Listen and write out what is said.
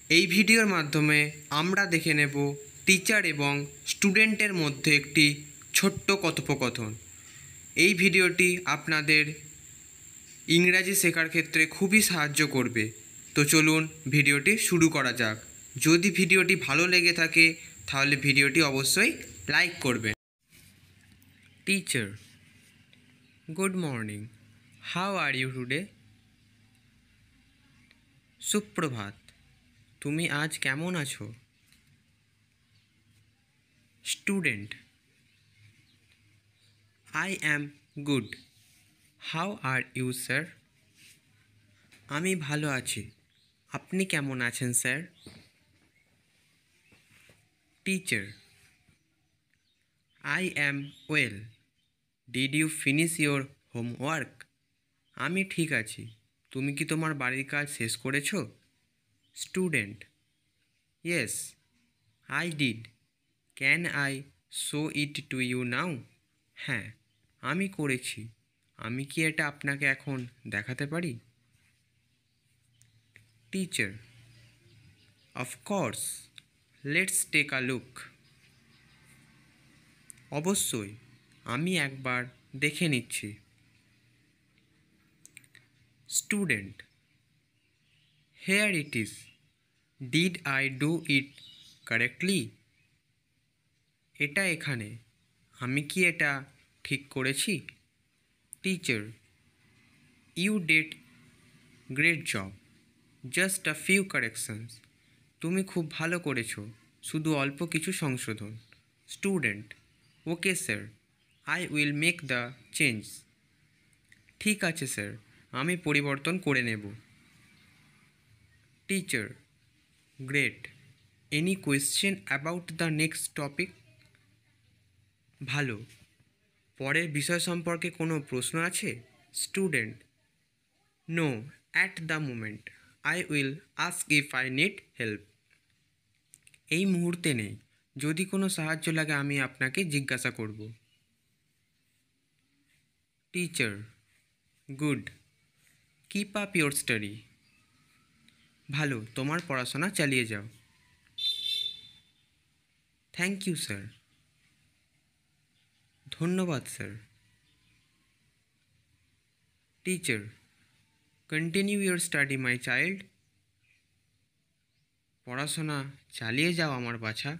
এই ভিডিওর মাধ্যমে আমরা দেখে নেব টিচার এবং স্টুডেন্টের মধ্যে একটি ছোট্ট কথোপকথন। এই ভিডিওটি আপনাদের ইংরাজি শেখার ক্ষেত্রে খুবই সাহায্য করবে। তো চলুন ভিডিওটি শুরু করা যাক। যদি ভিডিওটি ভালো লেগে থাকে তাহলে ভিডিওটি অবশ্যই লাইক করবেন। Teacher, good morning, how are you today? সুপ্রভাত, তুমি আজ কেমন আছো? Student, I am good. How are you, sir? আমি ভালো আছি। আপনি কেমন আছেন, sir? Teacher, I am well. Did you finish your homework? আমি ঠিক আছি। তুমি কি তোমার বাড়ির কাজ শেষ করেছো? Student, Yes, I did. Can I show it to you now? হ্যাঁ, আমি করেছি। আমি কি এটা আপনাকে এখন দেখাতে পারি? Teacher, Of course. Let's take a look. অবশ্যই, আমি একবার দেখে নিচ্ছি। Student, Here it is. Did I do it correctly? এটা এখানে। আমি কি এটা ঠিক করেছি? Teacher, You did great job. Just a few corrections. তুমি খুব ভালো করেছো, শুধু অল্প কিছু সংশোধন। Student, okay sir, I will make the change. ঠিক আছে স্যার, আমি পরিবর্তন করে নেব। Teacher, great. Any question about the next topic? ভালো। পরের বিষয় সম্পর্কে কোনো প্রশ্ন আছে? Student, no, at the moment. I will ask if I need help. এই মুহূর্তে নেই। যদি কোনো সাহায্য লাগে আমি আপনাকে জিজ্ঞাসা করব। Teacher, good. Keep up your study. ভালো, তোমার পড়াশোনা চালিয়ে যাও। Thank you sir. ধন্যবাদ sir. Teacher, continue your study my child. পড়াশোনা চালিয়ে যাও আমার বাছা।